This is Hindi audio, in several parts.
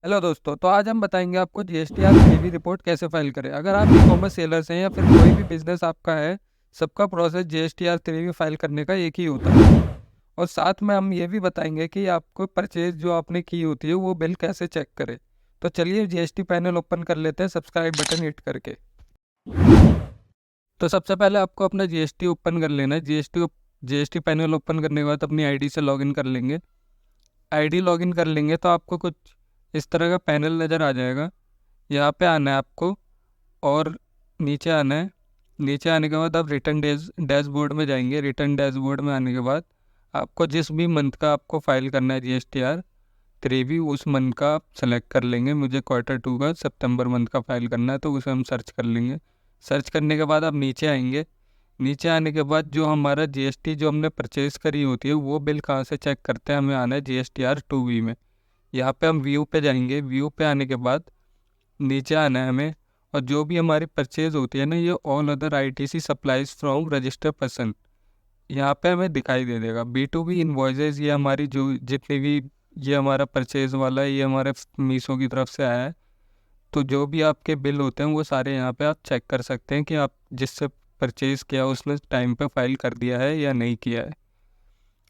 हेलो दोस्तों, तो आज हम बताएंगे आपको जीएसटीआर प्रीवी रिपोर्ट कैसे फाइल करें। अगर आप ई कॉमर्स सेलर्स हैं या फिर कोई भी बिजनेस आपका है, सबका प्रोसेस जीएसटीआर प्रीवी फाइल करने का एक ही होता है। और साथ में हम ये भी बताएंगे कि आपको परचेज जो आपने की होती है वो बिल कैसे चेक करें। तो चलिए जीएसटी पैनल ओपन कर लेते हैं सब्सक्राइब बटन हिट करके। तो सबसे पहले आपको अपना जीएसटी ओपन कर लेना है। जीएसटी पैनल ओपन करने के बाद अपनी आईडी से लॉगिन कर लेंगे। आईडी लॉगिन कर लेंगे तो आपको कुछ इस तरह का पैनल नज़र आ जाएगा। यहाँ पे आना है आपको और नीचे आना है। नीचे आने के बाद आप रिटर्न डैशबोर्ड में जाएंगे। रिटर्न डैशबोर्ड में आने के बाद आपको जिस भी मंथ का आपको फाइल करना है जीएसटीआर प्रीवी, उस मंथ का आप सेलेक्ट कर लेंगे। मुझे क्वार्टर 2 का सितंबर मंथ का फाइल करना है तो उसे हम सर्च कर लेंगे। सर्च करने के बाद आप नीचे आएंगे। नीचे आने के बाद जो हमारा जीएसटी जो हमने परचेज़ करी होती है वो बिल कहाँ से चेक करते हैं, हमें आना है GSTR 2V में। यहाँ पे हम व्यू पे जाएंगे। व्यू पे आने के बाद नीचे आना है हमें, और जो भी हमारी परचेज होती है ना, ये all other ITC supplies from registered person, यहाँ पे हमें दिखाई दे देगा। B2B इन्वॉइसेज, ये हमारी जो जितनी भी ये हमारा परचेज वाला है, ये हमारे मीशो की तरफ से आया है। तो जो भी आपके बिल होते हैं वो सारे यहाँ पे आप चेक कर सकते हैं कि आप जिससे परचेज़ किया उसने टाइम पे फाइल कर दिया है या नहीं किया है।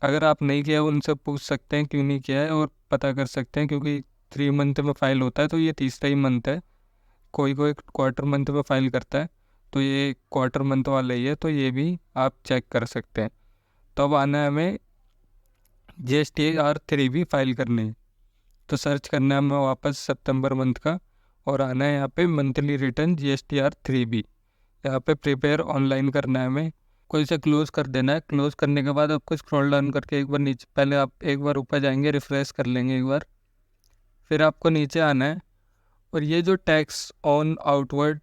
अगर आप नहीं किया उनसे पूछ सकते हैं क्यों नहीं किया है, और पता कर सकते हैं, क्योंकि 3 मंथ में फाइल होता है तो ये तीसरा ही मंथ है। कोई कोई क्वार्टर मंथ में फाइल करता है, तो ये क्वार्टर मंथ वाला ही है, तो ये भी आप चेक कर सकते हैं। तो अब आना है हमें GSTR 3 भी फाइल करने हैं। तो सर्च करना है हमें वापस सितंबर मंथ का, और आना है यहाँ पे मंथली रिटर्न GSTR 3 भी। यहाँ पे प्रिपेयर ऑनलाइन करना है हमें। कोई से क्लोज़ कर देना है। क्लोज़ करने के बाद आपको स्क्रॉल डाउन करके एक बार नीचे, पहले आप एक बार ऊपर जाएंगे, रिफ्रेश कर लेंगे एक बार, फिर आपको नीचे आना है। और ये जो tax on outward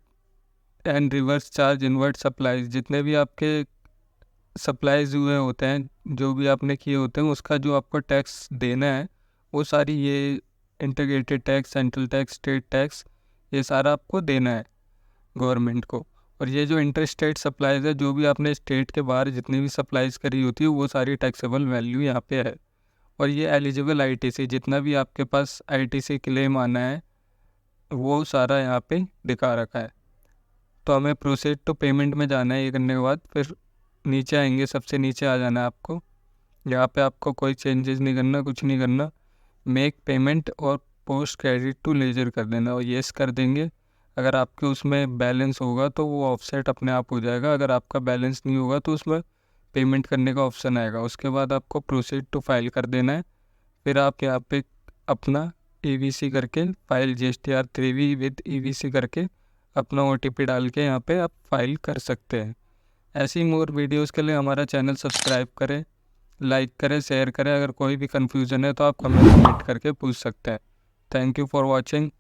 and reverse charge invert supplies, जितने भी आपके सप्लाईज हुए होते हैं, जो भी आपने किए होते हैं, उसका जो आपको टैक्स देना है वो सारी ये integrated tax, central tax, state tax, ये सारा आपको देना है गवर्नमेंट को। और ये जो इंटर स्टेट सप्लाईज है, जो भी आपने स्टेट के बाहर जितनी भी सप्लाईज करी होती है वो सारी टैक्सेबल वैल्यू यहाँ पे है। और ये एलिजिबल आईटीसी, जितना भी आपके पास आईटीसी क्लेम आना है वो सारा यहाँ पे दिखा रखा है। तो हमें प्रोसीड टू पेमेंट में जाना है। ये करने के बाद फिर नीचे आएंगे, सबसे नीचे आ जाना है आपको। यहाँ पे आपको कोई चेंजेस नहीं करना, कुछ नहीं करना। मेक पेमेंट और पोस्ट क्रेडिट टू लेजर कर देना, और येस कर देंगे। अगर आपके उसमें बैलेंस होगा तो वो ऑफसेट अपने आप हो जाएगा। अगर आपका बैलेंस नहीं होगा तो उसमें पेमेंट करने का ऑप्शन आएगा। उसके बाद आपको प्रोसीड टू फाइल कर देना है। फिर आप यहाँ पे अपना EVC करके फाइल GSTR 3 विद EVC करके अपना OTP डाल के यहाँ पे आप फाइल कर सकते हैं। ऐसी मोर वीडियोस के लिए हमारा चैनल सब्सक्राइब करें, लाइक करें, शेयर करें। अगर कोई भी कन्फ्यूज़न है तो आप कमेंट करके पूछ सकते हैं। Thank you for watching.